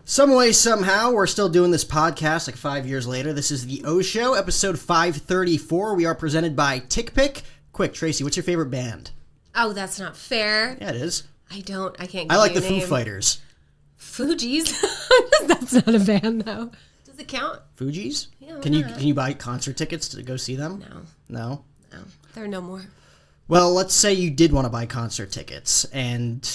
Some way, somehow, we're still doing this podcast like 5 years later. This is the O Show, episode 534. We are presented by TickPick. Quick, Tracy, what's your favorite band? Oh, that's not fair. Yeah, it is. I can't give I like you the a name. Foo Fighters. Fugees? That's not a band, though. Does it count? Fugees? Yeah, Can you buy concert tickets to go see them? No? No. There are no more. Well, let's say you did want to buy concert tickets, and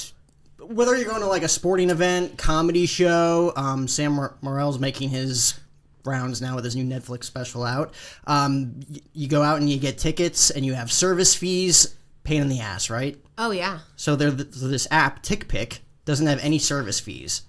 whether you're going to like a sporting event, comedy show, Sam Morrill's making his rounds now with his new Netflix special out. You go out and you get tickets, and you have service fees. Pain in the ass, right? Oh, yeah. So this app, TickPick, doesn't have any service fees.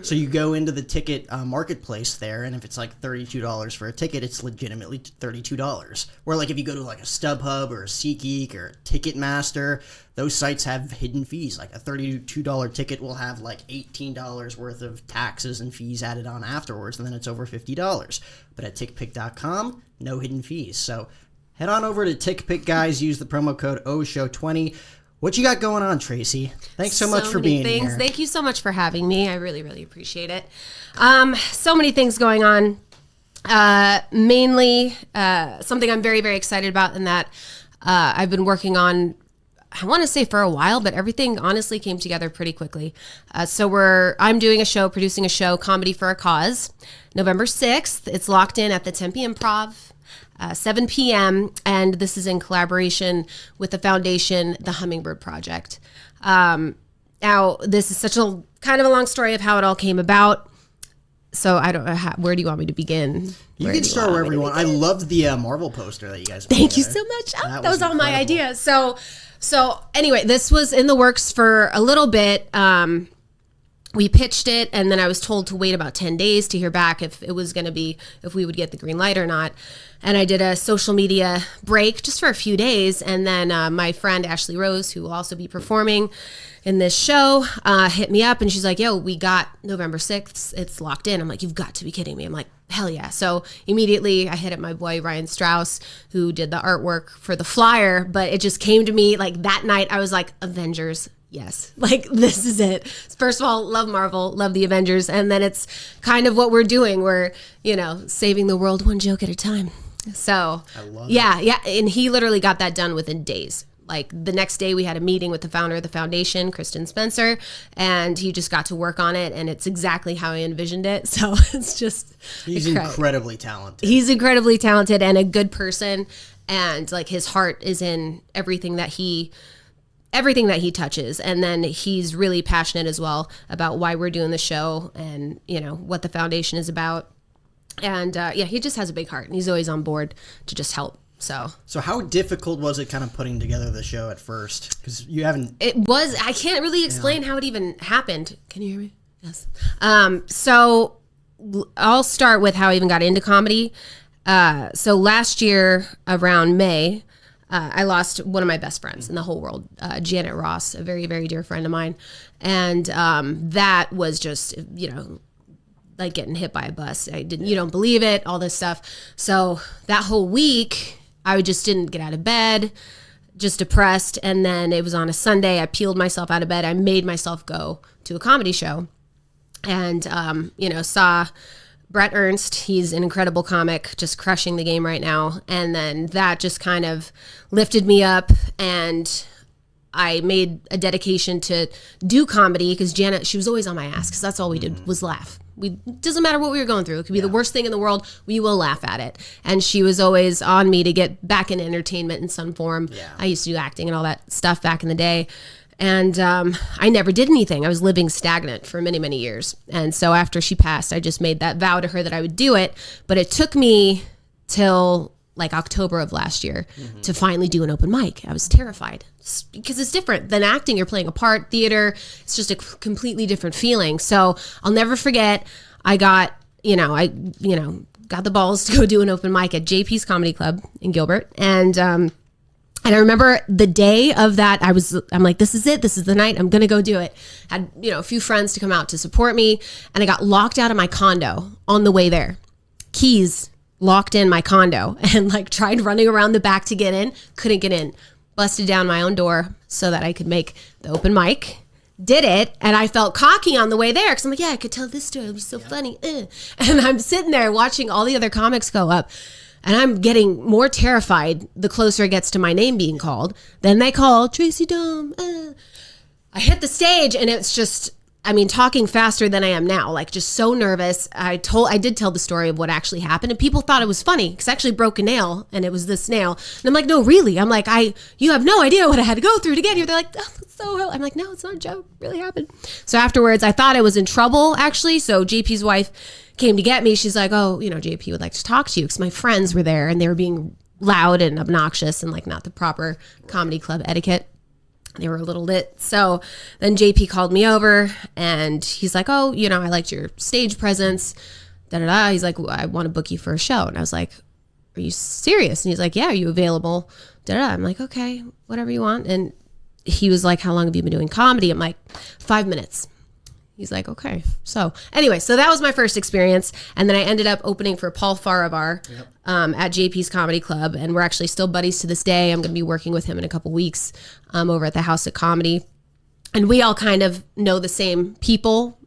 So you go into the ticket marketplace there, and if it's like $32 for a ticket, it's legitimately $32. Where like if you go to like a StubHub or a SeatGeek or Ticketmaster, those sites have hidden fees. Like a $32 ticket will have like $18 worth of taxes and fees added on afterwards, and then it's over $50. But at TickPick.com, no hidden fees. So head on over to TickPick, guys. Use the promo code OSHOW20. What you got going on, Tracy? Thanks so much for being here. Thank you so much for having me. I really, really appreciate it. So many things going on. Mainly something I'm very, very excited about, and that I've been working on, I want to say for a while, but everything honestly came together pretty quickly. I'm doing a show, producing a show, Comedy for a Cause, November 6th. It's locked in at the Tempe Improv. 7 p.m., and this is in collaboration with the foundation, the HummingBird Project. Now, this is such a kind of a long story of how it all came about, so I don't know, where do you want me to begin? You can start wherever you want. I loved the Marvel poster that you guys put Thank you together. so much. That was all my incredible. idea. So anyway, this was in the works for a little bit. We pitched it, and then I was told to wait about 10 days to hear back if we would get the green light or not. And I did a social media break just for a few days. And then my friend Ashley Rose, who will also be performing in this show, hit me up, and she's like, yo, we got November 6th. It's locked in. I'm like, you've got to be kidding me. I'm like, hell yeah. So immediately I hit up my boy, Ryan Strauss, who did the artwork for the flyer. But it just came to me like that night. I was like, Avengers. Yes, like this is it. First of all, love Marvel, love the Avengers, and then it's kind of what we're doing. We're, saving the world one joke at a time. So, I love it. Yeah, and he literally got that done within days. Like the next day we had a meeting with the founder of the foundation, Kristen Spencer, and he just got to work on it, and it's exactly how I envisioned it. So it's just He's incredibly talented. He's incredibly talented and a good person, and like his heart is in everything that he touches. And then he's really passionate as well about why we're doing the show and, what the foundation is about. And he just has a big heart, and he's always on board to just help. So how difficult was it kind of putting together the show at first? Because you haven't... It was, I can't really explain how it even happened. Can you hear me? Yes. So I'll start with how I even got into comedy. So last year around May, I lost one of my best friends in the whole world, Janet Ross, a very, very dear friend of mine. And that was just, like getting hit by a bus. You don't believe it, all this stuff. So that whole week, I just didn't get out of bed, just depressed. And then it was on a Sunday. I peeled myself out of bed. I made myself go to a comedy show and, saw Brett Ernst. He's an incredible comic, just crushing the game right now. And then that just kind of lifted me up, and I made a dedication to do comedy because Janet, she was always on my ass because that's all we did was laugh. Doesn't matter what we were going through. It could be the worst thing in the world. We will laugh at it. And she was always on me to get back in entertainment in some form. Yeah. I used to do acting and all that stuff back in the day. And I never did anything. I was living stagnant for many, many years. And so after she passed, I just made that vow to her that I would do it. But it took me till like October of last year to finally do an open mic. I was terrified because it's different than acting. You're playing a part. Theater, it's just a completely different feeling. So I'll never forget, I got the balls to go do an open mic at JP's Comedy Club in Gilbert. And I remember the day of that, I'm like, this is it. This is the night. I'm going to go do it. Had, a few friends to come out to support me. And I got locked out of my condo on the way there. Keys locked in my condo, and like tried running around the back to get in. Couldn't get in. Busted down my own door so that I could make the open mic. did it, and I felt cocky on the way there because I'm like, yeah, I could tell this story. It'd be so funny. And I'm sitting there watching all the other comics go up, and I'm getting more terrified the closer it gets to my name being called. Then they call Tracy Dome. I hit the stage, and it's just, I mean, talking faster than I am now, like just so nervous. I did tell the story of what actually happened, and people thought it was funny because I actually broke a nail, and it was this nail. And I'm like, no, really? I'm like, you have no idea what I had to go through to get here. They're like, oh, that's so real. I'm like, no, it's not a joke. It really happened. So afterwards, I thought I was in trouble, actually. So JP's wife came to get me. She's like, oh, JP would like to talk to you because my friends were there, and they were being loud and obnoxious and like not the proper comedy club etiquette. They were a little lit. So then JP called me over, and he's like, oh, I liked your stage presence. He's like, I want to book you for a show. And I was like, are you serious? And he's like, yeah, are you available? I'm like, okay, whatever you want. And he was like, how long have you been doing comedy? I'm like, 5 minutes. He's like, okay. So anyway, so that was my first experience. And then I ended up opening for Paul Farivar at JP's Comedy Club. And we're actually still buddies to this day. I'm going to be working with him in a couple weeks over at the House of Comedy. And we all kind of know the same people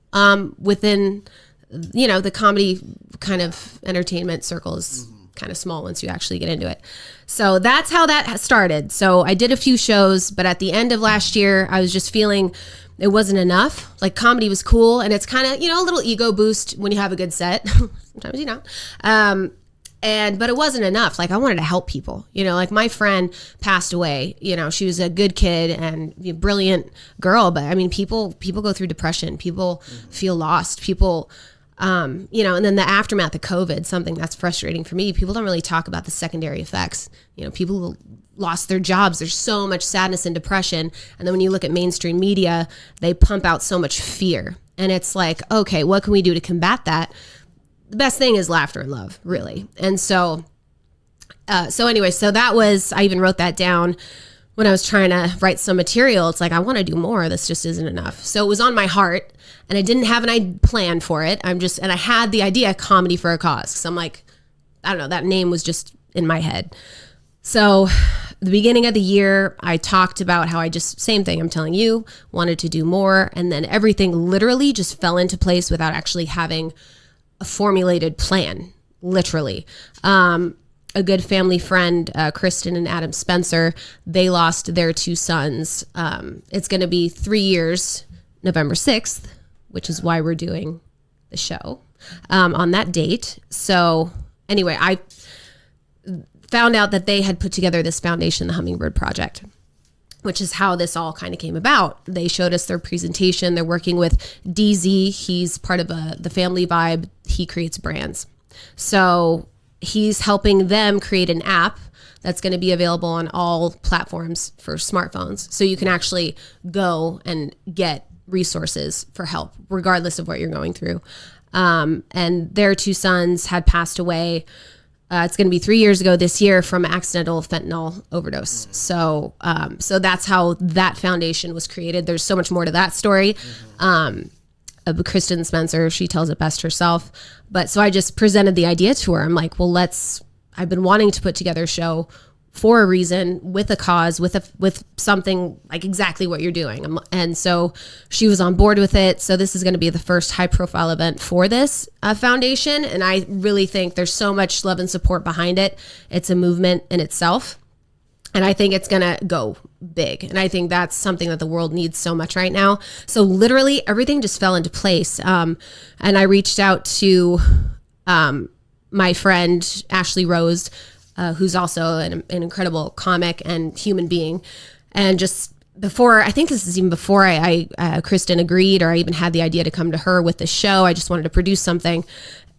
within, the comedy kind of entertainment circle is kind of small once you actually get into it. So that's how that started. So I did a few shows, but at the end of last year, I was just feeling it wasn't enough. Like comedy was cool, and it's kind of, a little ego boost when you have a good set. Sometimes but it wasn't enough. Like I wanted to help people, like my friend passed away, she was a good kid and a brilliant girl. But I mean, people go through depression, people feel lost, people, and then the aftermath of COVID, something that's frustrating for me. People don't really talk about the secondary effects. People lost their jobs. There's so much sadness and depression. And then when you look at mainstream media, they pump out so much fear. And it's like, okay, what can we do to combat that? The best thing is laughter and love, really. And so anyway, so that was, I even wrote that down when I was trying to write some material. It's like, I want to do more. This just isn't enough. So it was on my heart, and I didn't have an plan for it. And I had the idea, Comedy for a Cause. So I'm like, I don't know, that name was just in my head. So the beginning of the year, I talked about how same thing I'm telling you, wanted to do more. And then everything literally just fell into place without actually having a formulated plan, literally. A good family friend, Kristen and Adam Spencer, they lost their 2 sons. It's going to be 3 years, November 6th, which is why we're doing the show on that date. So anyway, I found out that they had put together this foundation, the HummingBird Project, which is how this all kind of came about. They showed us their presentation. They're working with DZ. He's part of the Family Vibe. He creates brands. So he's helping them create an app that's going to be available on all platforms for smartphones. So you can actually go and get resources for help, regardless of what you're going through. And their 2 sons had passed away. It's going to be 3 years ago this year from accidental fentanyl overdose. So that's how that foundation was created. There's so much more to that story. Kristen Spencer, she tells it best herself. But so I just presented the idea to her. I'm like, well, I've been wanting to put together a show for a reason, with a cause, with something like exactly what you're doing. And so she was on board with it. So this is going to be the first high profile event for this foundation. And I really think there's so much love and support behind it. It's a movement in itself. And I think it's going to go big. And I think that's something that the world needs so much right now. So literally everything just fell into place. And I reached out to my friend, Ashley Rose, who's also an incredible comic and human being. And just before, I think this is even before Kristen agreed, or I even had the idea to come to her with the show. I just wanted to produce something.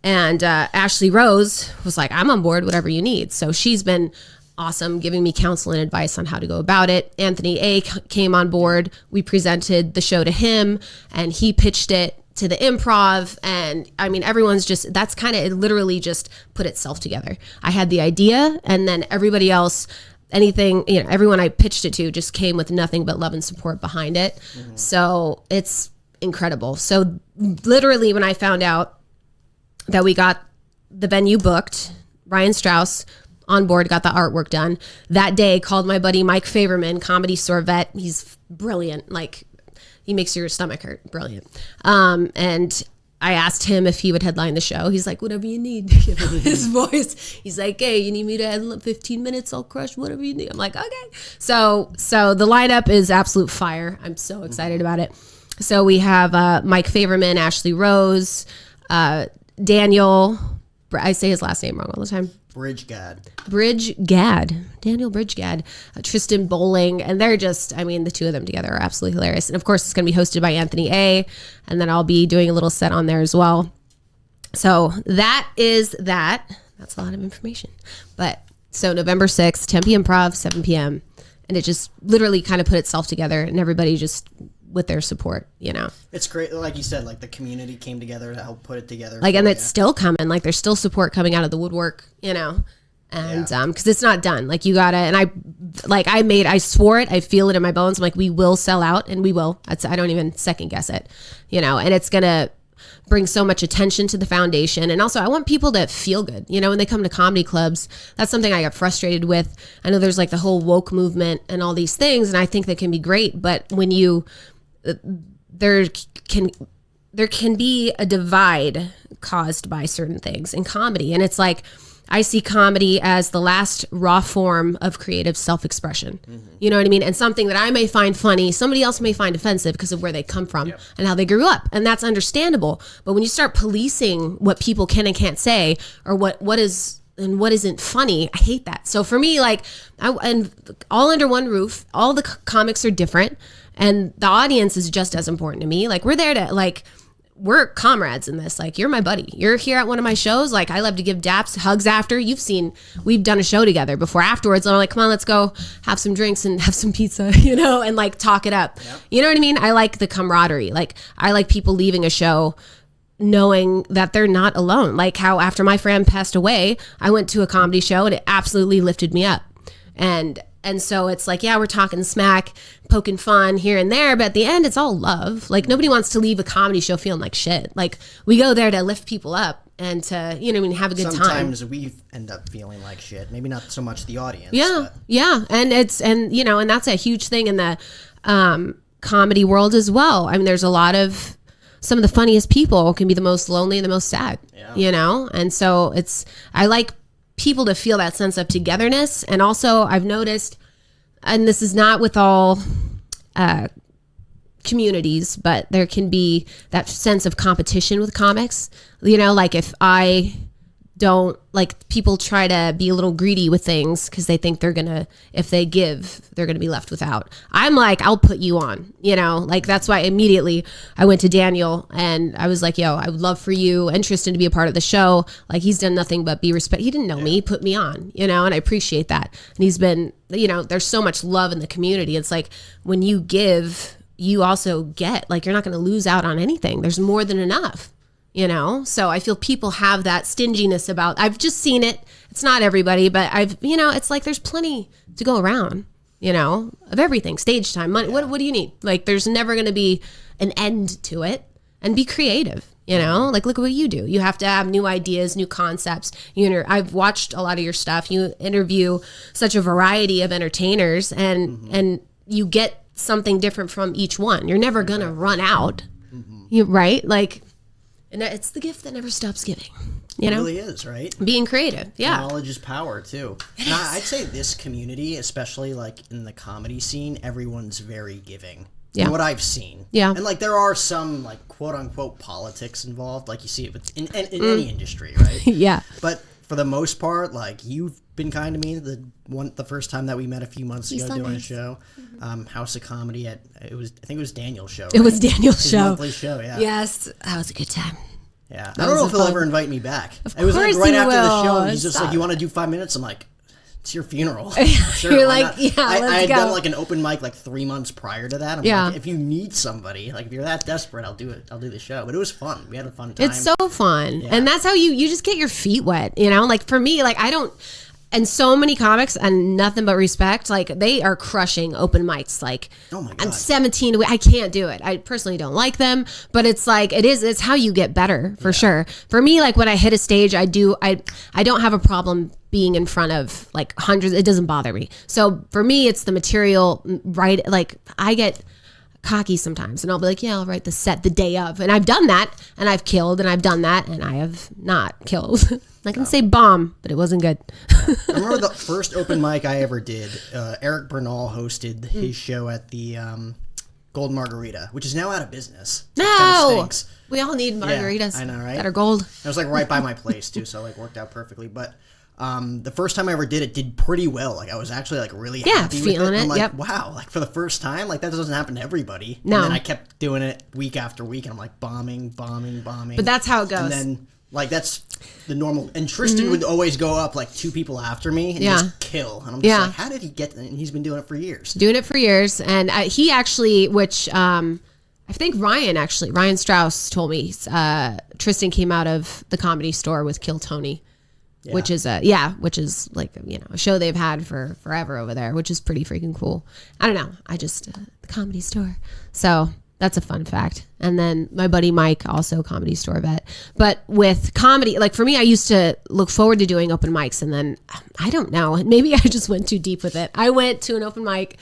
And Ashley Rose was like, I'm on board, whatever you need. So she's been awesome, giving me counsel and advice on how to go about it. Anthony A. came on board. We presented the show to him, and he pitched it to the Improv. And I mean, everyone's just, that's kind of, it literally just put itself together. I had the idea, and then everybody else, everyone I pitched it to just came with nothing but love and support behind it. Mm-hmm. So it's incredible. So literally when I found out that we got the venue booked, Ryan Strauss on board, got the artwork done, that day called my buddy Mike Favorman, Comedy Store vet. He's brilliant. Like, He makes your stomach hurt. Brilliant. And I asked him if he would headline the show. He's like, whatever you need. His voice. He's like, hey, you need me to headline 15 minutes? I'll crush whatever you need. I'm like, okay. So the lineup is absolute fire. I'm so excited about it. So we have Mike Favorman, Ashley Rose, Daniel. I say his last name wrong all the time. Daniel Bridgegad, Tristan Bowling, and they're just, I mean, the two of them together are absolutely hilarious. And of course, it's going to be hosted by Anthony A. And then I'll be doing a little set on there as well. So that is that. That's a lot of information. But so November 6th, Tempe Improv, 7 p.m. And it just literally kind of put itself together, and everybody just with their support, you know. It's great, like you said, like the community came together to help put it together. Like, and it's still coming. Like, there's still support coming out of the woodwork, you know. And because it's not done. Like, you gotta, and I swore it. I feel it in my bones. I'm like, we will sell out, and we will. I don't even second guess it, you know. And it's gonna bring so much attention to the foundation. And also, I want people to feel good, you know, when they come to comedy clubs. That's something I got frustrated with. I know there's like the whole woke movement and all these things, and I think that can be great. But when you there can be a divide caused by certain things in comedy. And it's like, I see comedy as the last raw form of creative self-expression. Mm-hmm. You know what I mean? And something that I may find funny, somebody else may find offensive because of where they come from and how they grew up. And that's understandable. But when you start policing what people can and can't say, or what is and what isn't funny, I hate that. So for me, like, and all under one roof, all the comics are different. And the audience is just as important to me. Like, we're there to, like, we're comrades in this. Like, you're my buddy. You're here at one of my shows. Like, I love to give daps, hugs after. We've done a show together before. Afterwards, I'm like, come on, let's go have some drinks and have some pizza, you know, and like talk it up. Yep. You know what I mean? I like the camaraderie. Like, I like people leaving a show knowing that they're not alone. Like how after my friend passed away, I went to a comedy show and it absolutely lifted me up. And so it's like, yeah, we're talking smack, poking fun here and there, but at the end, it's all love. Like, nobody wants to leave a comedy show feeling like shit. Like, we go there to lift people up and to, you know what I mean, have a good time. Sometimes we end up feeling like shit. Maybe not so much the audience. Yeah, but. Yeah. And you know, and that's a huge thing in the comedy world as well. I mean, there's a lot of, some of the funniest people can be the most lonely and the most sad, you know? And so I like people to feel that sense of togetherness. And also I've noticed, and this is not with all communities, but there can be that sense of competition with comics. You know, like if I don't, like, people try to be a little greedy with things because they think if they give, they're going to be left without. I'm like, I'll put you on, you know, like that's why immediately I went to Daniel and I was like, yo, I would love for you and Tristan to be a part of the show. Like, he's done nothing but be respect. He didn't know me, he put me on, you know, and I appreciate that. And he's been, you know, there's so much love in the community. It's like when you give, you also get, like, you're not going to lose out on anything. There's more than enough. You know, so I feel people have that stinginess about, I've just seen it. It's not everybody, but you know, it's like there's plenty to go around, you know, of everything, stage time, money. What do you need? Like, there's never going to be an end to it. And be creative, you know, like, look at what you do. You have to have new ideas, new concepts. I've watched a lot of your stuff. You interview such a variety of entertainers and you get something different from each one. You're never going to run out, right? Like, and it's the gift that never stops giving. You know? It really is, right? Being creative, yeah. Knowledge is power, too. Yes. And I'd say this community, especially like in the comedy scene, everyone's very giving. Yeah. From what I've seen. Yeah. And like there are some like quote unquote politics involved, like you see it in any industry, right? Yeah. But for the most part, like, you've been kind to me the first time that we met a few months ago doing a show, House of Comedy I think it was Daniel's show. Right? It was Daniel's His show. monthly show, yeah. Yes, that was a good time. Yeah, I don't know if he'll ever invite me back. Of it was like course right he after the will. show, and he's just like, "You want to do 5 minutes?" I'm like, "It's your funeral." Sure, You're why like, not? yeah, I had go. done like an open mic like 3 months prior to that. I'm like, if you need somebody, like if you're that desperate, I'll do it. I'll do the show. But it was fun. We had a fun time. It's so fun, and that's how you just get your feet wet. You know, like for me, like I don't. And so many comics, and nothing but respect, like they are crushing open mics. Like, oh my God. I'm 17 away. I can't do it. I personally don't like them, but it's like it's how you get better for sure. For me, like when I hit a stage, I don't have a problem being in front of like hundreds. It doesn't bother me. So for me, it's the material, right? Like I get cocky sometimes, and I'll be like, yeah, I'll write the set the day of, and I've done that, and I've killed, and I've done that, and I have not killed. I can say bomb, but it wasn't good. I remember the first open mic I ever did. Eric Bernal hosted his show at the Gold Margarita, which is now out of business. No, we all need margaritas. Yeah, I know, right? That are gold. It was like right by my place too, so like worked out perfectly. But the first time I ever did it, did pretty well. Like I was actually like really happy feeling with it. it. I'm like, Yep. wow, like for the first time, like that doesn't happen to everybody. No. And then I kept doing it week after week, and I'm like bombing. But that's how it goes. And then like that's the normal. And Tristan would always go up like 2 people after me and just kill. And I'm just like, how did he get that? And he's been doing it for years. And he actually, which I think Ryan Strauss told me, Tristan came out of the Comedy Store with Kill Tony. Yeah. Which is like, you know, a show they've had for forever over there, which is pretty freaking cool. I don't know. The Comedy Store. So that's a fun fact. And then my buddy Mike, also Comedy Store vet. But with comedy, like for me, I used to look forward to doing open mics, and then I don't know, maybe I just went too deep with it. I went to an open mic.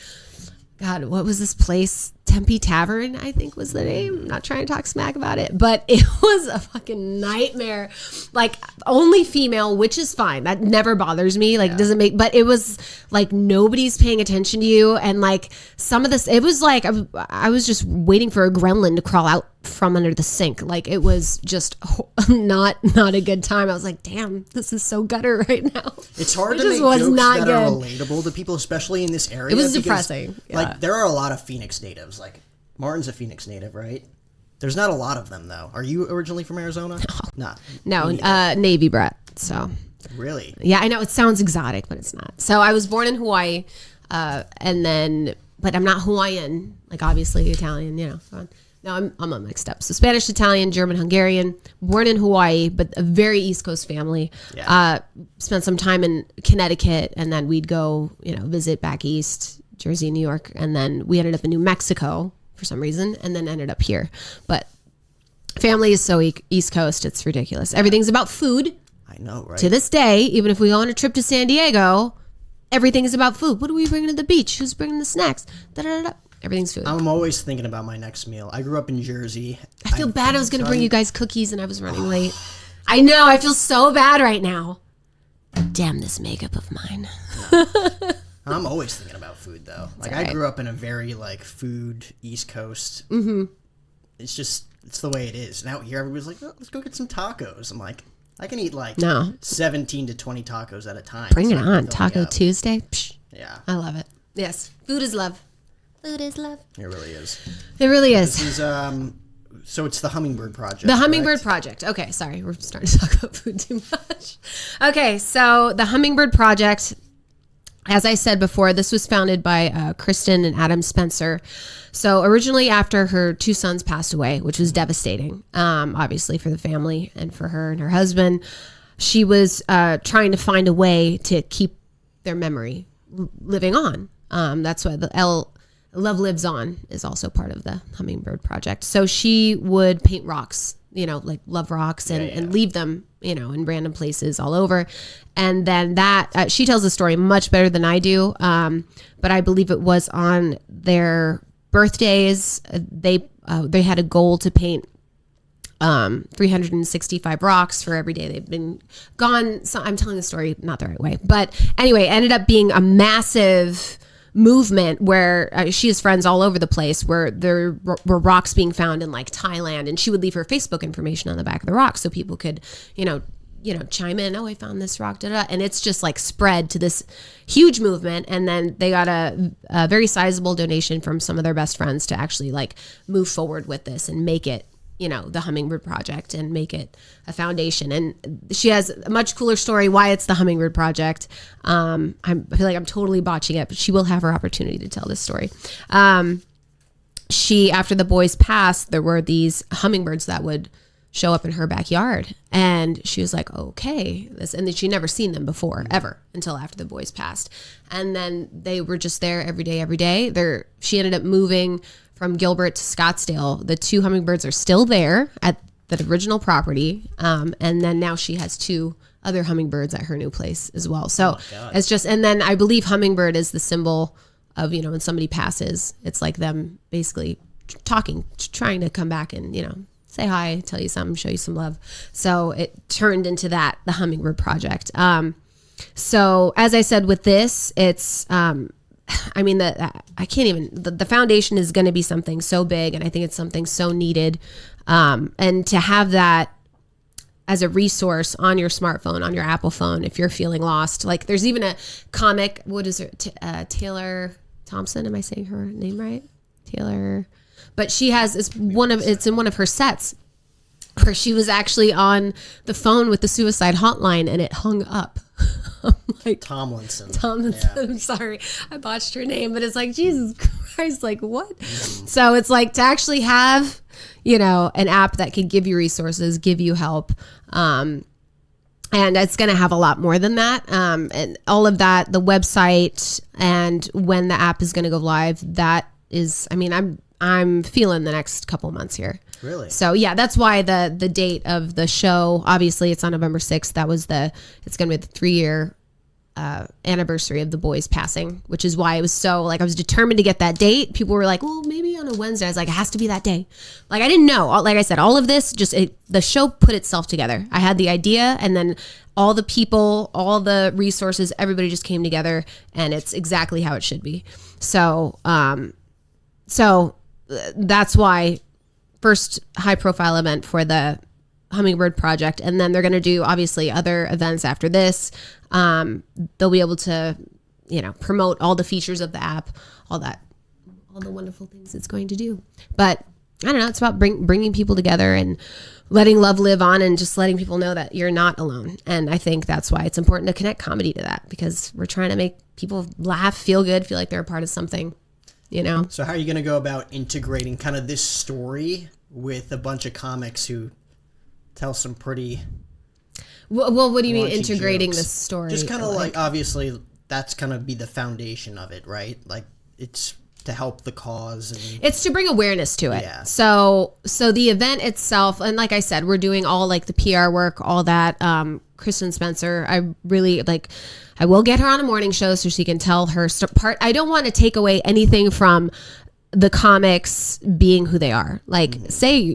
God, what was this place? Tempe Tavern, I think was the name. I'm not trying to talk smack about it, but it was a fucking nightmare. Like only female, which is fine. That never bothers me. Like doesn't make, but it was like nobody's paying attention to you. And like some of this, it was like, I was just waiting for a gremlin to crawl out from under the sink. Like it was just not a good time. I was like, damn, this is so gutter right now. It's hard to make jokes that are relatable to people, especially in this area. It was depressing. Like there are a lot of Phoenix natives. Like Martin's a Phoenix native, right? There's not a lot of them though. Are you originally from Arizona? No, Navy brat. So really, yeah, I know it sounds exotic, but it's not. So I was born in Hawaii, but I'm not Hawaiian. Like obviously Italian, you know. So no, I'm on mixed up. So Spanish, Italian, German, Hungarian. Born in Hawaii, but a very East Coast family. Yeah. Spent some time in Connecticut, and then we'd go, you know, visit back east. Jersey, New York, and then we ended up in New Mexico for some reason, and then ended up here. But family is so East Coast, it's ridiculous. Everything's about food. I know, right? To this day, even if we go on a trip to San Diego, everything is about food. What are we bringing to the beach? Who's bringing the snacks? Da-da-da-da. Everything's food. I'm always thinking about my next meal. I grew up in Jersey. I feel bad. I was going to bring you guys cookies, and I was running late. I know. I feel so bad right now. Damn this makeup of mine. I'm always thinking about food though. Like I grew up in a very like food East Coast. It's the way it is. Now here everybody's like, oh, let's go get some tacos. I'm like, I can eat like 17 to 20 tacos at a time. Bring it on. Taco Tuesday. Psh, yeah. I love it. Yes. Food is love. Food is love. It really is. It really is. This is so it's the HummingBird Project. The HummingBird Project. Okay, sorry. We're starting to talk about food too much. Okay, so the HummingBird Project, as I said before, this was founded by Kristen and Adam Spencer. So originally after her 2 sons passed away, which was devastating, obviously for the family and for her and her husband, she was trying to find a way to keep their memory living on. That's why the Love Lives On is also part of the HummingBird Project. So she would paint rocks, you know, like love rocks and leave them, you know, in random places all over. And then that, she tells the story much better than I do. But I believe it was on their birthdays. They had a goal to paint 365 rocks for every day they've been gone. So I'm telling the story not the right way. But anyway, it ended up being a massive movement where she has friends all over the place, where there were rocks being found in like Thailand, and she would leave her Facebook information on the back of the rock so people could, you know, chime in. Oh, I found this rock, da-da. And it's just like spread to this huge movement. And then they got a very sizable donation from some of their best friends to actually like move forward with this and make it, you know, the HummingBird Project and make it a foundation. And she has a much cooler story why it's the HummingBird Project. I feel like I'm totally botching it, but she will have her opportunity to tell this story. After the boys passed, there were these hummingbirds that would show up in her backyard, and she was like, okay, and then she'd never seen them before, ever, until after the boys passed. And then they were just there every day. She ended up moving from Gilbert to Scottsdale. The 2 hummingbirds are still there at the original property. And then now she has 2 other hummingbirds at her new place as well. So it's just, and then I believe hummingbird is the symbol of, you know, when somebody passes, it's like them basically trying to come back and, say hi, tell you something, show you some love. So it turned into that, the HummingBird Project. So as I said with this, it's, I can't even, the foundation is going to be something so big, and I think it's something so needed. And to have that as a resource on your smartphone, on your Apple phone, if you're feeling lost, like there's even a comic, what is it? Taylor Thompson. Am I saying her name right? Taylor. But she has, it's in one of her sets where she was actually on the phone with the suicide hotline and it hung up. I'm like, Tomlinson. Yeah. I'm sorry, I botched her name, but it's like, Jesus Christ, like what? So it's like to actually have, an app that can give you resources, give you help. And it's going to have a lot more than that. And all of that, the website and when the app is going to go live, that is, I'm feeling the next couple months here. Really? So yeah, that's why the date of the show, obviously it's on November 6th. It's going to be the 3-year anniversary of the boys passing, which is why it was so, like, I was determined to get that date. People were like, well, maybe on a Wednesday. I was like, it has to be that day. Like, I didn't know. Like I said, all of this, the show put itself together. I had the idea, and then all the people, all the resources, everybody just came together, and it's exactly how it should be. So that's why first high profile event for the HummingBird Project, and then they're going to do obviously other events after this. They'll be able to, promote all the features of the app, all the wonderful things it's going to do. But I don't know, it's about bringing people together and letting love live on, and just letting people know that you're not alone. And I think that's why it's important to connect comedy to that, because we're trying to make people laugh, feel good, feel like they're a part of something. So how are you going to go about integrating kind of this story with a bunch of comics who tell some pretty... Well, what do you mean integrating this story? Just kind of like, obviously, that's going to be the foundation of it, right? Like, it's to help the cause. And it's to bring awareness to it. Yeah. So the event itself, and like I said, we're doing all like the PR work, all that. Kristen Spencer, I really I will get her on a morning show so she can tell her part. I don't want to take away anything from the comics being who they are. Like,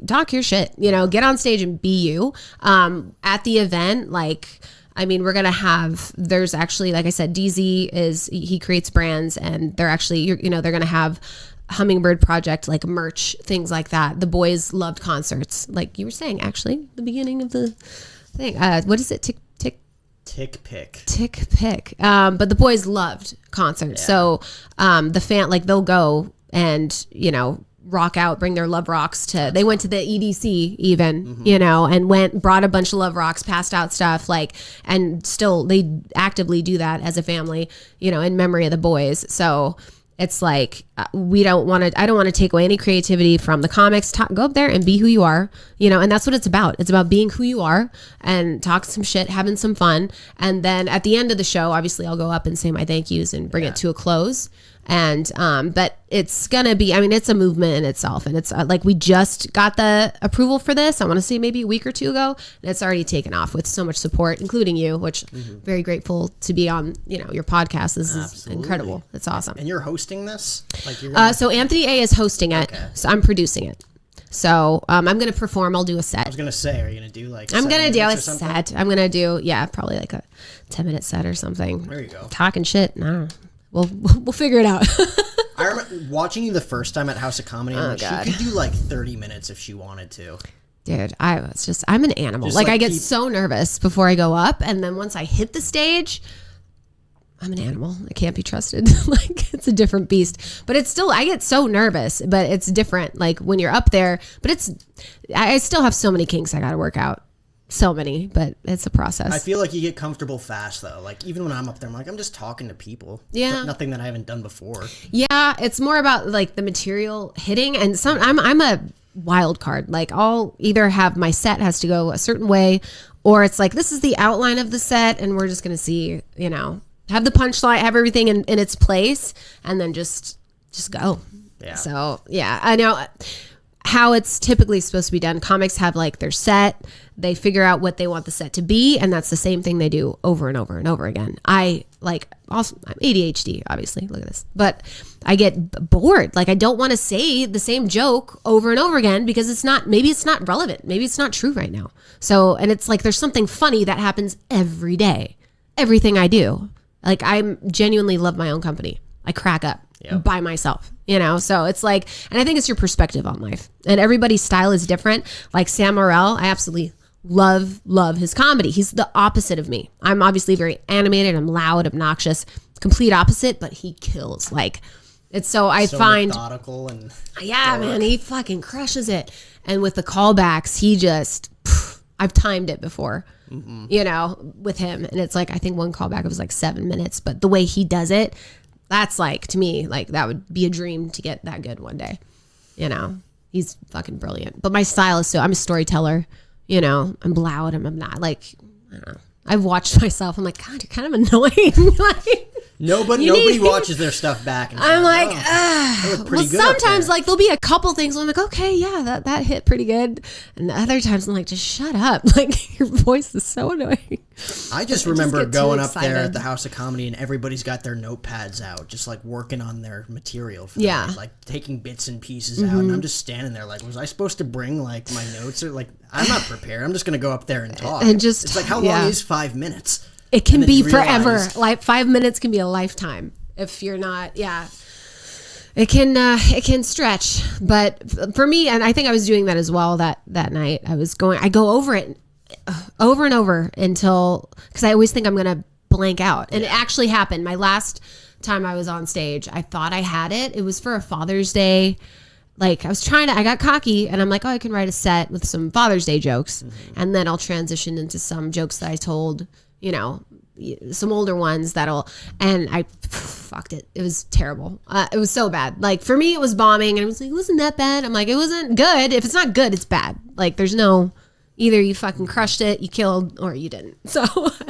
talk your shit, get on stage and be you. At the event, we're going to have, there's actually, like I said, DZ he creates brands, and they're actually, they're going to have HummingBird Project, like merch, things like that. The boys loved concerts. Like you were saying, actually, the beginning of the thing. What is it? Tick pick. But the boys loved concerts. Yeah. So the fan, they'll go and, rock out, bring their love rocks they went to the EDC even, and brought a bunch of love rocks, passed out stuff, and still they actively do that as a family, in memory of the boys. So it's like, I don't want to take away any creativity from the comics. Go up there and be who you are, and that's what it's about. It's about being who you are and talking some shit, having some fun. And then at the end of the show, obviously I'll go up and say my thank yous and bring it to a close. And, but it's going to be, it's a movement in itself. And it's we just got the approval for this. I want to say maybe a week or two ago, and it's already taken off with so much support, including you, which very grateful to be on, your podcast. This is incredible. It's awesome. And you're hosting this? So Anthony A is hosting it. Okay. So I'm producing it. So I'm going to perform. I'll do a set. I was going to say, are you going to do I'm going to do a set. I'm going to do, probably like a 10-minute set or something. There you go. Talking shit. I don't know. We'll figure it out. I remember watching you the first time at House of Comedy. She could do 30 minutes if she wanted to. Dude, I'm an animal. I get so nervous before I go up, and then once I hit the stage, I'm an animal. I can't be trusted. It's a different beast. But it's still, I get so nervous, but it's different. When you're up there, but I still have so many kinks I got to work out. So many, but it's a process. I feel like you get comfortable fast, though. Even when I'm up there, I'm just talking to people. Yeah. Nothing that I haven't done before. Yeah, it's more about, the material hitting. And I'm a wild card. I'll either have my set has to go a certain way, or it's this is the outline of the set, and we're just going to see, have the punchline, have everything in its place, and then just go. Yeah. So, yeah, I know. how it's typically supposed to be done. Comics have like their set, they figure out what they want the set to be, and that's the same thing they do over and over and over again. I'm ADHD, obviously, look at this, but I get bored. Like I don't want to say the same joke over and over again because maybe it's not relevant, maybe it's not true right now. So, and it's like there's something funny that happens every day, everything I do. Like I genuinely love my own company. I crack up by myself, so it's like, and I think it's your perspective on life, and everybody's style is different. Like Sam Morril, I absolutely love his comedy. He's the opposite of me. I'm obviously very animated, I'm loud, obnoxious, complete opposite, but he kills. Like it's so find methodical and man, he fucking crushes it. And with the callbacks, he just I've timed it before, with him, and it's like I think one callback was like 7 minutes, but the way he does it, that's like, to me, like that would be a dream to get that good one day. He's fucking brilliant. But my style is I'm a storyteller, I'm loud. I'm not like, I don't know. I've watched myself. I'm like, God, you're kind of annoying. Like, nobody watches their stuff back. And I'm like, well, sometimes like there'll be a couple things where I'm like, okay, yeah, that hit pretty good. And other times I'm like, just shut up. Like your voice is so annoying. I just remember going up there at the House of Comedy and everybody's got their notepads out, just like working on their material for the night, like taking bits and pieces out. And I'm just standing there like, was I supposed to bring like my notes, or like, I'm not prepared. I'm just going to go up there and talk. And it's like, how long is 5 minutes? It can be forever. Like 5 minutes can be a lifetime if you're not. Yeah, it can stretch. But for me, and I think I was doing that as well that night. I go over it over and over until, because I always think I'm gonna blank out, and it actually happened. My last time I was on stage, I thought I had it. It was for a Father's Day. Like I got cocky and I'm like, oh, I can write a set with some Father's Day jokes, and then I'll transition into some jokes that I told, some older ones and I fucked it. It was terrible. It was so bad. Like for me, it was bombing, and I was like, it wasn't that bad. I'm like, it wasn't good. If it's not good, it's bad. Like there's no, either you fucking crushed it, you killed, or you didn't. So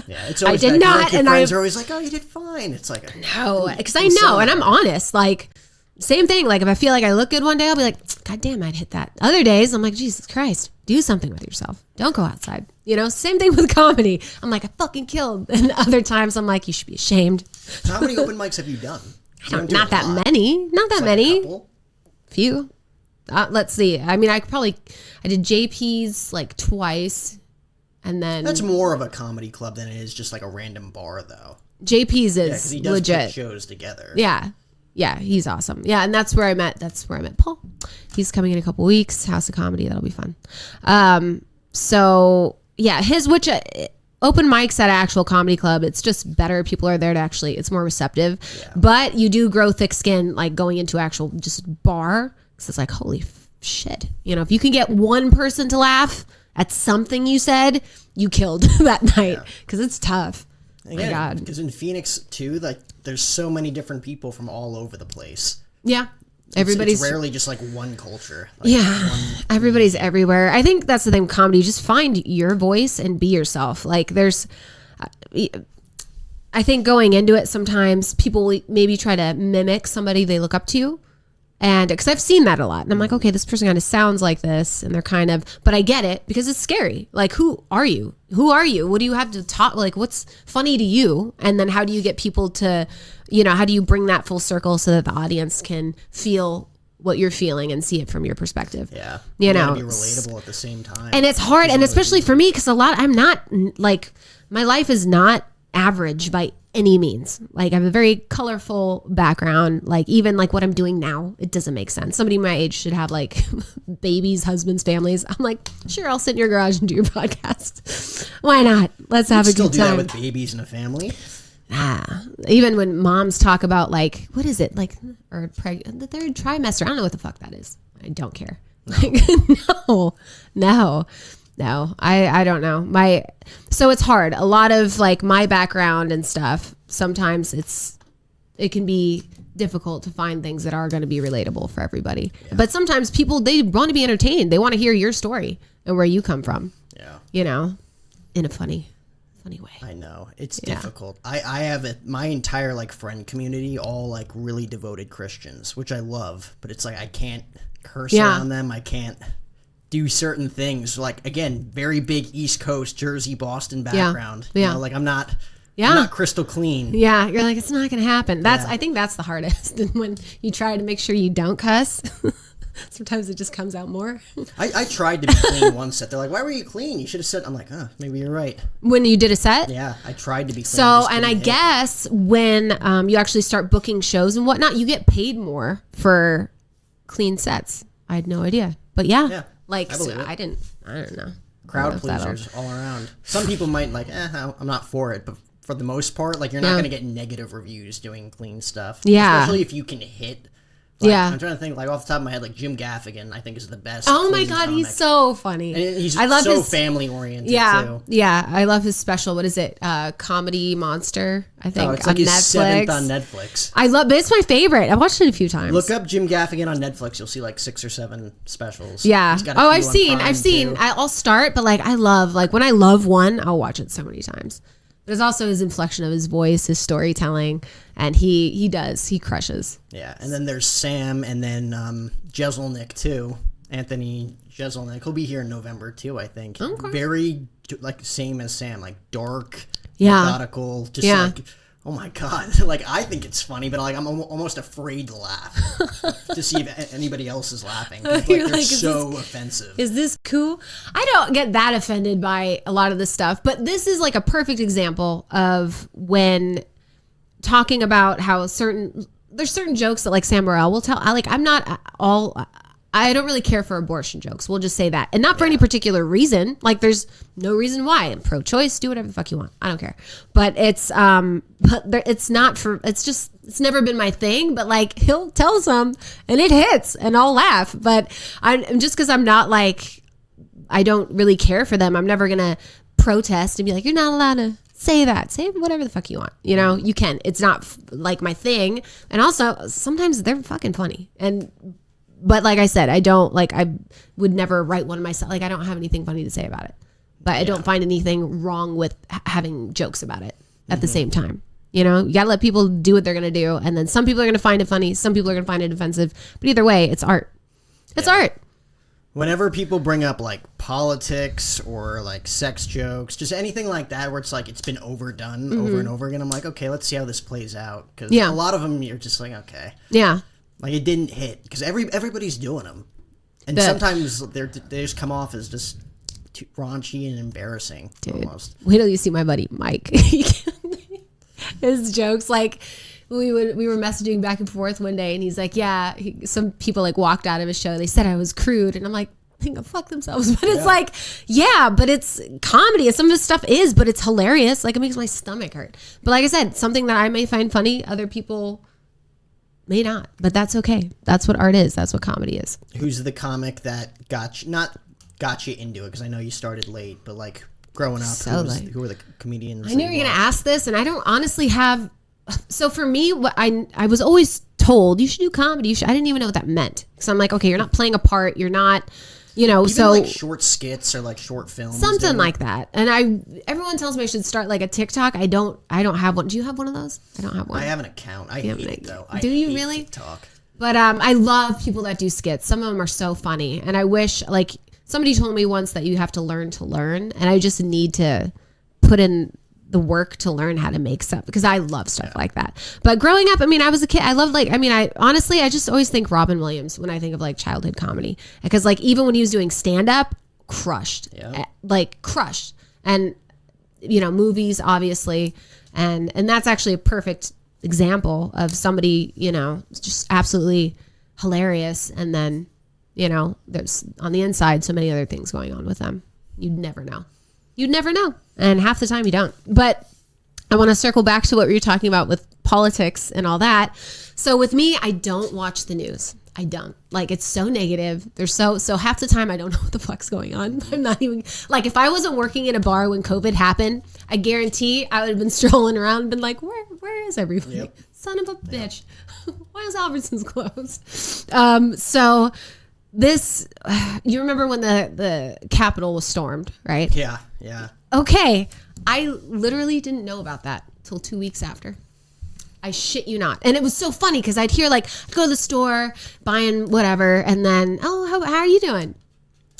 it's always I did not. Like your and friends are always like, oh, you did fine. It's like, no, because I know, and I'm honest. Like same thing. Like if I feel like I look good one day, I'll be like, God damn, I'd hit that. Other days, I'm like, Jesus Christ, do something with yourself. Don't go outside. Same thing with comedy. I'm like, I fucking killed. And other times I'm like, you should be ashamed. So how many open mics have you done? Not that many. Not that many. Few. Let's see. I mean, I did JP's like twice. And then. That's more of a comedy club than it is just like a random bar, though. JP's is he does legit. Put shows together. Yeah. Yeah, he's awesome. Yeah, and that's where I met Paul. He's coming in a couple weeks. House of Comedy, that'll be fun. So yeah, open mics at an actual comedy club, it's just better. People are there to it's more receptive. Yeah. But you do grow thick skin like going into actual just bar, because it's like, holy shit. If you can get one person to laugh at something you said, you killed that night, because it's tough. Again, my God. Because in Phoenix too, like there's so many different people from all over the place. Yeah. It's rarely just like one culture. Like everybody's everywhere. I think that's the thing with comedy. Just find your voice and be yourself. Like I think going into it, sometimes people maybe try to mimic somebody they look up to. And because I've seen that a lot, and I'm like, okay, this person kind of sounds like this, and they're but I get it, because it's scary. Like, who are you? What do you have to talk? Like, what's funny to you? And then how do you get people to, how do you bring that full circle so that the audience can feel what you're feeling and see it from your perspective? Yeah. You gotta be relatable at the same time. And it's hard, and especially for me, because I'm not, like, my life is not average by any means. Like I have a very colorful background. Like even like what I'm doing now, it doesn't make sense. Somebody my age should have like babies, husbands, families. I'm like, sure, I'll sit in your garage and do your podcast. Why not? Let's have a good time. Still do that with babies and a family. Even when moms talk about like, what is it? Like, or the third trimester. I don't know what the fuck that is. I don't care. Like, no, I don't know. So it's hard. A lot of like my background and stuff, sometimes it can be difficult to find things that are going to be relatable for everybody. Yeah. But sometimes people, they want to be entertained. They want to hear your story and where you come from. Yeah. In a funny funny way. I know. It's difficult. I have my entire like friend community, all like really devoted Christians, which I love, but it's like I can't curse around them. I can't do certain things. Like, again, very big East Coast, Jersey, Boston background. Yeah. You know, like I'm not crystal clean. Yeah, you're like, it's not going to happen. I think that's the hardest. And when you try to make sure you don't cuss, sometimes it just comes out more. I tried to be clean one set. They're like, why were you clean? You should have said, I'm like, maybe you're right. When you did a set? Yeah, I tried to be clean. So, and I guess when you actually start booking shows and whatnot, you get paid more for clean sets. I had no idea. But yeah. Like, I don't know. Crowd pleasers all around. Some people might like, I'm not for it, but for the most part, like, you're not going to get negative reviews doing clean stuff. Yeah. Especially if you can hit. Like, I'm trying to think, like, off the top of my head, like, Jim Gaffigan, I think, is the best. Oh, my God, comic. He's so funny. And he's so family-oriented, too. Yeah, I love his special. What is it? Comedy Monster, I think, it's like on his Netflix. 7th on Netflix. But it's my favorite. I watched it a few times. Look up Jim Gaffigan on Netflix. You'll see, like, 6 or 7 specials. Yeah. I've seen. I'll start, but, like, when I love one, I'll watch it so many times. There's also his inflection of his voice, his storytelling, and he crushes. Yeah, and then there's Sam, and then Jeselnik too. Anthony Jeselnik. He'll be here in November too, I think. Okay. Very like same as Sam, like dark, methodical, just like, oh my God, like I think it's funny, but like I'm almost afraid to laugh to see if anybody else is laughing. Like, they're so offensive. Is this cool? I don't get that offended by a lot of this stuff, but this is like a perfect example of when talking about how there's certain jokes that like Sam Morril will tell. I don't really care for abortion jokes. We'll just say that. And not for any particular reason. Like there's no reason why. I'm pro-choice. Do whatever the fuck you want. I don't care. But it's it's never been my thing, but like he'll tell some and it hits and I'll laugh. But I'm just because I'm not like, I don't really care for them. I'm never going to protest and be like, you're not allowed to say that. Say whatever the fuck you want. You know, you can. It's not like my thing. And also sometimes they're fucking funny. But like I said, I would never write one myself. Like I don't have anything funny to say about it, but I don't find anything wrong with having jokes about it at the same time. You know, you gotta let people do what they're going to do. And then some people are going to find it funny. Some people are going to find it offensive, but either way, it's art. It's art. Whenever people bring up like politics or like sex jokes, just anything like that, where it's like, it's been overdone over and over again. I'm like, okay, let's see how this plays out. Cause a lot of them you're just like, okay. Yeah. Like it didn't hit because everybody's doing them, and sometimes they just come off as just too raunchy and embarrassing. Dude, almost. Wait till you see my buddy Mike. His jokes, like we were messaging back and forth one day, and he's like, "Yeah." Some people like walked out of his show. They said I was crude, and I'm like, "They can go fuck themselves." But it's like, but it's comedy. Some of his stuff is, but it's hilarious. Like it makes my stomach hurt. But like I said, something that I may find funny, other people may not, but that's okay. That's what art is. That's what comedy is. Who's the comic that got you into it? Because I know you started late, but like growing up, who were the comedians? I knew you were going to ask this, and I don't honestly have. So for me, I was always told you should do comedy. I didn't even know what that meant because I'm like, okay, you're not playing a part. You're not. You know, even so like short skits or like short films, something like that. And everyone tells me I should start like a TikTok. I don't have one. Do you have one of those? I don't have one. I have an account. I hate it though. Do you really? TikTok. But I love people that do skits. Some of them are so funny, and I wish like somebody told me once that you have to learn, and I just need to put in the work to learn how to make stuff because I love stuff like that. But growing up, I mean, I was a kid. I loved I just always think Robin Williams when I think of like childhood comedy because like even when he was doing stand up, crushed. And you know, movies obviously, and that's actually a perfect example of somebody, you know, just absolutely hilarious, and then you know, there's on the inside so many other things going on with them. You'd never know. And half the time you don't. But I want to circle back to what we were talking about with politics and all that. So with me, I don't watch the news. I don't. Like, it's so negative. There's so half the time I don't know what the fuck's going on. I'm not even, like, if I wasn't working in a bar when COVID happened, I guarantee I would have been strolling around and been like, where is everybody? Yep. Son of a bitch. Why is Albertsons closed? So this, you remember when the Capitol was stormed, right? Yeah. Okay. I literally didn't know about that till 2 weeks after. I shit you not. And it was so funny because I'd hear, like, I'd go to the store buying whatever, and then, how are you doing?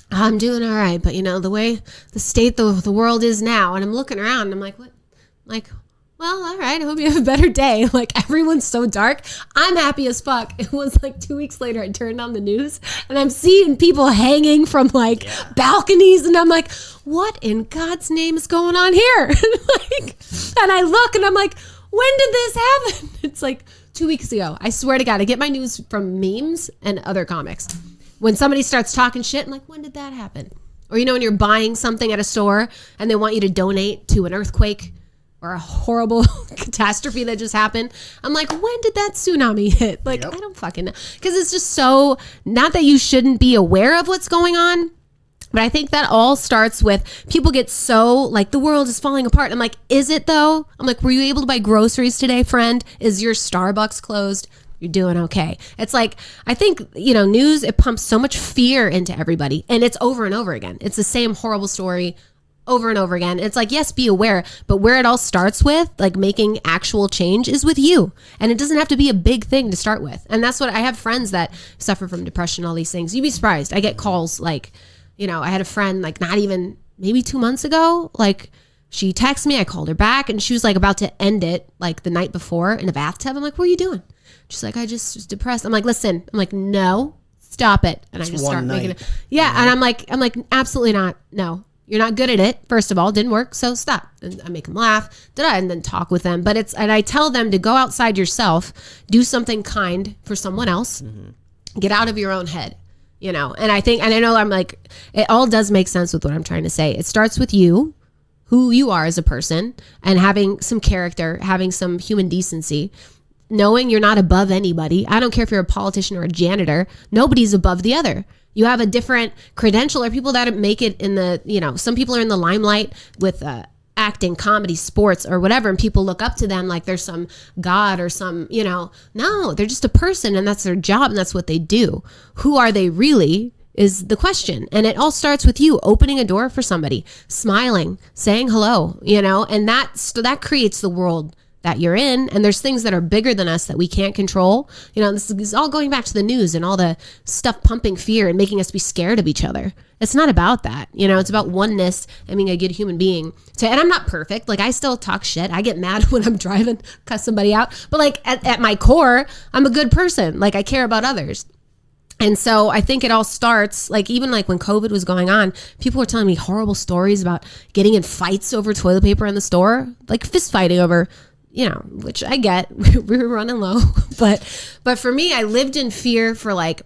I'm doing all right, but the way the state the world is now, and I'm looking around and I'm like, what? Like, well, all right, I hope you have a better day. Like, everyone's so dark. I'm happy as fuck. It was like 2 weeks later, I turned on the news and I'm seeing people hanging from balconies, and I'm like, what in God's name is going on here? And I look and I'm like, when did this happen? It's like 2 weeks ago. I swear to God, I get my news from memes and other comics. When somebody starts talking shit, I'm like, when did that happen? Or, when you're buying something at a store and they want you to donate to an earthquake or a horrible catastrophe that just happened. I'm like, when did that tsunami hit? Like, I don't fucking know. Because it's just so, not that you shouldn't be aware of what's going on, but I think that all starts with people get so, like, the world is falling apart. I'm like, is it though? I'm like, were you able to buy groceries today, friend? Is your Starbucks closed? You're doing okay. It's like, I think, news, it pumps so much fear into everybody, and it's over and over again. It's the same horrible story over and over again. It's like, yes, be aware, but where it all starts with, like, making actual change is with you. And it doesn't have to be a big thing to start with. And that's what I have friends that suffer from depression, all these things. You'd be surprised. I get calls like, I had a friend, like, not even maybe 2 months ago, like, she texted me, I called her back, and she was like about to end it, like, the night before in a bathtub. I'm like, what are you doing? She's like, I just was depressed. I'm like, listen, no, stop it. And I just start making it. Yeah. And I'm like, absolutely not. No, you're not good at it. First of all, didn't work. So stop. And I make them laugh, and then talk with them. But and I tell them to go outside yourself, do something kind for someone else, get out of your own head, and I think, and I know I'm like, it all does make sense with what I'm trying to say. It starts with you, who you are as a person, and having some character, having some human decency, knowing you're not above anybody. I don't care if you're a politician or a janitor. Nobody's above the other. You have a different credential, or people that make it in the, some people are in the limelight with acting, comedy, sports, or whatever, and people look up to them like they're some god or some, no, they're just a person, and that's their job, and that's what they do. Who are they really is the question. And it all starts with you opening a door for somebody, smiling, saying hello, and that creates the world that you're in. And there's things that are bigger than us that we can't control. This is all going back to the news and all the stuff pumping fear and making us be scared of each other. It's not about that. It's about oneness and being a good human being. And I'm not perfect. Like, I still talk shit. I get mad when I'm driving, cuss somebody out. But like at my core, I'm a good person. Like, I care about others. And so I think it all starts, like, even like when COVID was going on, people were telling me horrible stories about getting in fights over toilet paper in the store, like fist fighting over, which I get. We were running low. But for me, I lived in fear for like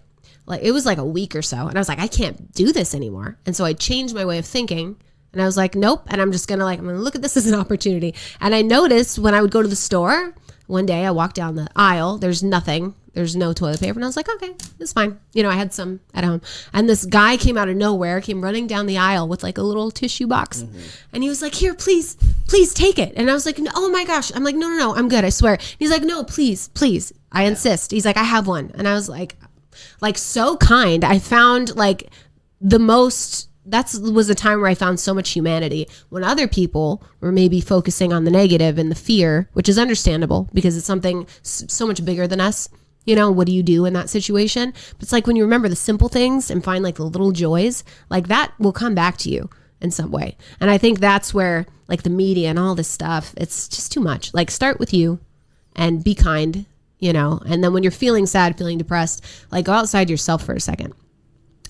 it was like a week or so. And I was like, I can't do this anymore. And so I changed my way of thinking. And I was like, nope. And I'm just going to I'm going to look at this as an opportunity. And I noticed when I would go to the store, one day I walked down the aisle, there's nothing. There's no toilet paper. And I was like, okay, it's fine. I had some at home. And this guy came out of nowhere, came running down the aisle with like a little tissue box. And he was like, here, please take it. And I was like, oh my gosh. I'm like, no, I'm good. I swear. He's like, no, please. I insist. He's like, I have one. And I was like so kind. I found like that was a time where I found so much humanity when other people were maybe focusing on the negative and the fear, which is understandable because it's something so much bigger than us. What do you do in that situation? But it's like when you remember the simple things and find like the little joys, like that will come back to you in some way. And I think that's where like the media and all this stuff, it's just too much. Like, start with you and be kind, and then when you're feeling sad, feeling depressed, like, go outside yourself for a second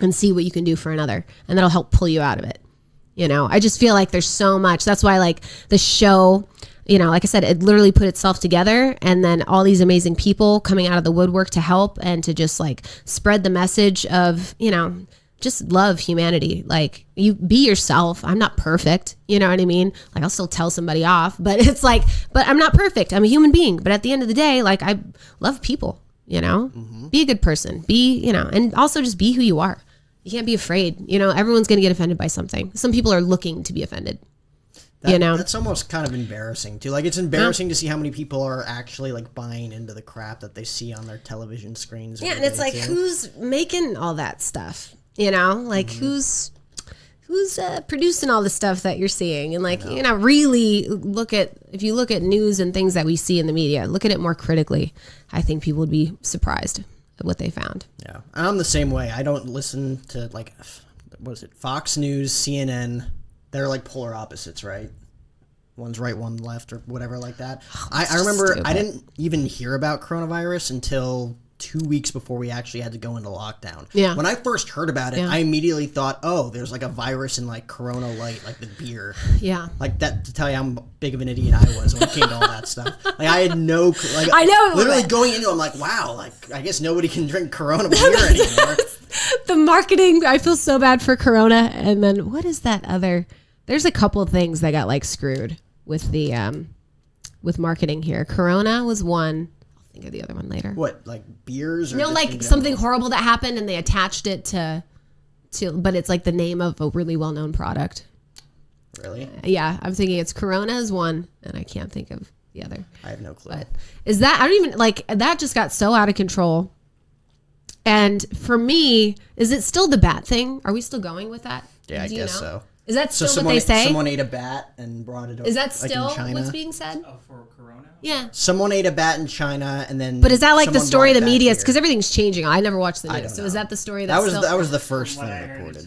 and see what you can do for another. And that'll help pull you out of it. I just feel like there's so much. That's why like the show, like I said, it literally put itself together, and then all these amazing people coming out of the woodwork to help and to just like spread the message of, just love humanity. Like, you be yourself. I'm not perfect. You know what I mean? Like, I'll still tell somebody off, but it's like, but I'm not perfect. I'm a human being. But at the end of the day, like, I love people, be a good person, and also just be who you are. You can't be afraid. Everyone's going to get offended by something. Some people are looking to be offended. That's almost kind of embarrassing too. Like, it's embarrassing to see how many people are actually like buying into the crap that they see on their television screens. Yeah, and it's like, who's making all that stuff? Like who's producing all the stuff that you're seeing? And like, really if you look at news and things that we see in the media, look at it more critically. I think people would be surprised at what they found. Yeah, I'm the same way. I don't listen to like, what is it? Fox News, CNN. They're like polar opposites, right? One's right, one left, or whatever like that. I remember stupid. I didn't even hear about coronavirus until 2 weeks before we actually had to go into lockdown. Yeah. When I first heard about it, I immediately thought, oh, there's like a virus in like Corona Light, like the beer. Yeah. Like that, to tell you how big of an idiot I was when it came to all that stuff. Like, I had no, like, I know. Literally going into it, I'm like, wow, like, I guess nobody can drink Corona beer anymore. The marketing, I feel so bad for Corona. And then what is that other? There's a couple of things that got like screwed with the with marketing here. Corona was one. I'll think of the other one later. What, like beers? Or no, like something horrible that happened and they attached it to, but it's like the name of a really well-known product. Really? Yeah, I'm thinking it's Corona is one, and I can't think of the other. I have no clue. But is that, I don't even, like, that just got so out of control. And for me, is it still the bat thing? Are we still going with that? Yeah, I guess so. Is that still what they say? Someone ate a bat and brought it over. Is that still like what's being said? Oh, for Corona? Yeah. Someone ate a bat in China, and then. But is that like the story of the media? Because everything's changing. I never watched the news. So is that the story that was the first thing reported?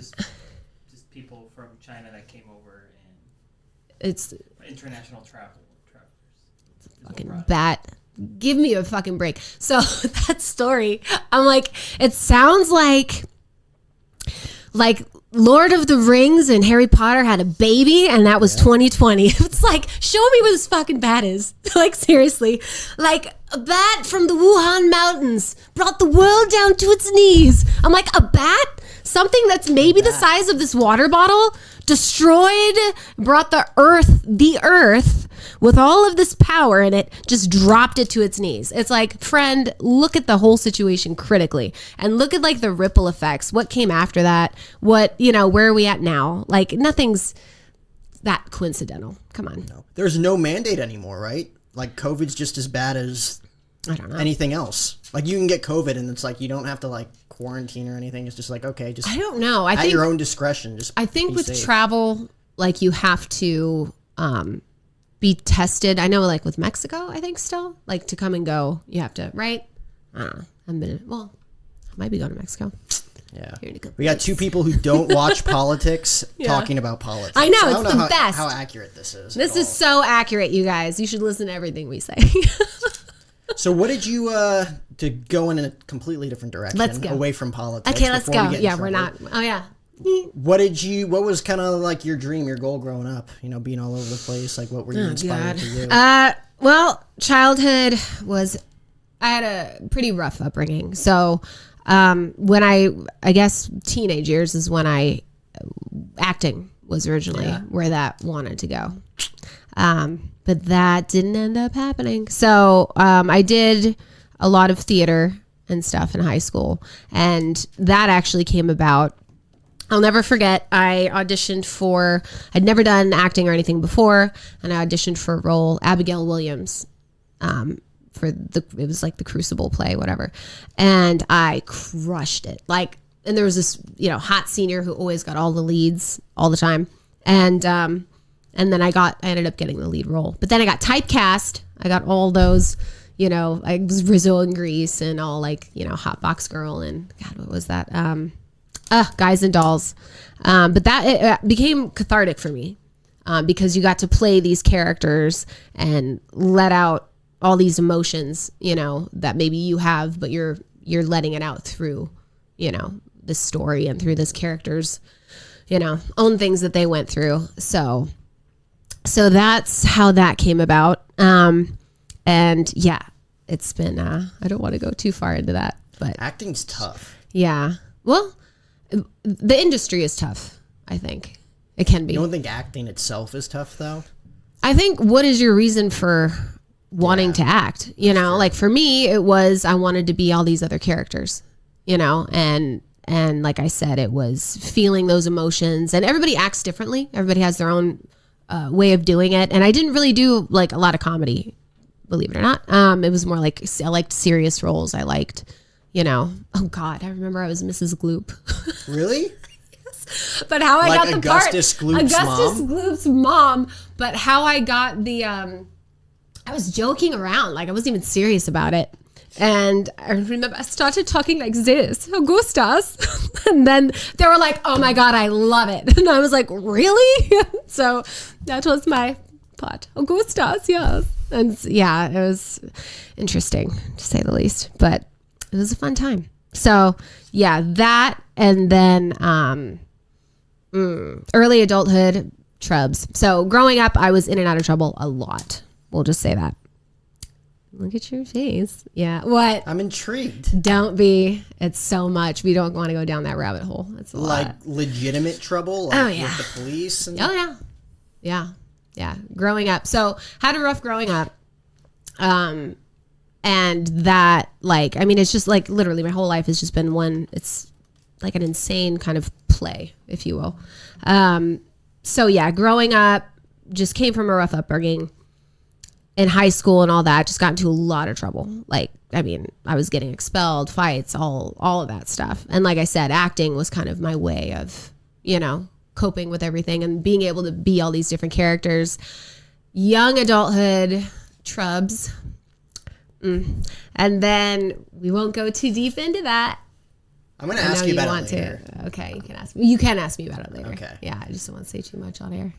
Just people from China that came over and. It's international travelers. Fucking bat. Give me a fucking break. So that story, I'm like, it sounds like Lord of the Rings and Harry Potter had a baby and that was 2020. It's like, show me where this fucking bat is. Like, seriously. Like, a bat from the Wuhan mountains brought the world down to its knees. I'm like, a bat? Something that's maybe the size of this water bottle destroyed, brought the earth with all of this power in it, just dropped it to its knees. It's like, friend, look at the whole situation critically and look at like the ripple effects. What came after that? What, where are we at now? Like, nothing's that coincidental. Come on. No. There's no mandate anymore, right? Like, COVID's just as bad as anything else. Like, you can get COVID and it's like, you don't have to like quarantine or anything. It's just like, okay, just I don't know. At your own discretion. I think with travel, like, you have to be tested. I know, like with Mexico, I think still, like, to come and go, you have to, right? I don't know. I might be going to Mexico. Yeah. We got two people who don't watch politics talking about politics. I know, it's the best. How accurate this is. This is so accurate, you guys. You should listen to everything we say. So what did you, to go in a completely different direction, let's go. Away from politics? Okay, let's go. Yeah, we're not. Oh, yeah. What was kind of like your dream, your goal growing up? Being all over the place. Like, what were you inspired to do? Well, childhood I had a pretty rough upbringing. So, when I guess teenage years is when acting was originally where that wanted to go. But that didn't end up happening. So, I did a lot of theater and stuff in high school, and that actually came about. I'll never forget, I auditioned I'd never done acting or anything before, and I auditioned for a role, Abigail Williams, it was like the Crucible play, whatever. And I crushed it. Like, and there was this, hot senior who always got all the leads all the time. And then I ended up getting the lead role. But then I got typecast. I got all those, I was Rizzo and Grease and all like, Hot Box Girl and God, what was that? Guys and Dolls. But it became cathartic for me because you got to play these characters and let out all these emotions, that maybe you have, but you're letting it out through, this story and through this character's, own things that they went through. So that's how that came about. And yeah, it's been, I don't want to go too far into that, but acting's tough. Yeah. Well, the industry is tough, I think. It can be. You don't think acting itself is tough, though? I think, what is your reason for wanting to act? Like for me, it was, I wanted to be all these other characters, and like I said, it was feeling those emotions, and everybody acts differently. Everybody has their own way of doing it. And I didn't really do like a lot of comedy, believe it or not. It was more like I liked serious roles. I liked, oh God, I remember I was Mrs. Gloop. Really? But how I got the Augustus part, Gloop's Augustus mom? Gloop's mom. But how I got the, I was joking around, like I wasn't even serious about it. And I remember I started talking like this, Augustus, and then they were like, "Oh my God, I love it!" And I was like, "Really?" So that was my part, Augustus, yes. And yeah, it was interesting to say the least, but it was a fun time. So yeah, that, and then early adulthood, trubs. So growing up, I was in and out of trouble a lot. We'll just say that. Look at your face. Yeah. What? I'm intrigued. Don't be. It's so much. We don't want to go down that rabbit hole. It's a Like lot. legitimate trouble? Oh, Like yeah. with the police? And Oh, yeah. Yeah. Yeah. Growing up. So had a rough growing up. And that, like, I mean, it's just like literally my whole life has just been one. It's like an insane kind of play, if you will. So yeah, growing up, just came from a rough upbringing. In high school and all that, just got into a lot of trouble. Like, I mean, I was getting expelled, fights, all of that stuff. And like I said, acting was kind of my way of, coping with everything and being able to be all these different characters. Young adulthood, trubs. And then we won't go too deep into that. I'm going to ask you about it later. Okay, you can ask me. You can ask me about it later. Okay. Yeah, I just don't want to say too much on air.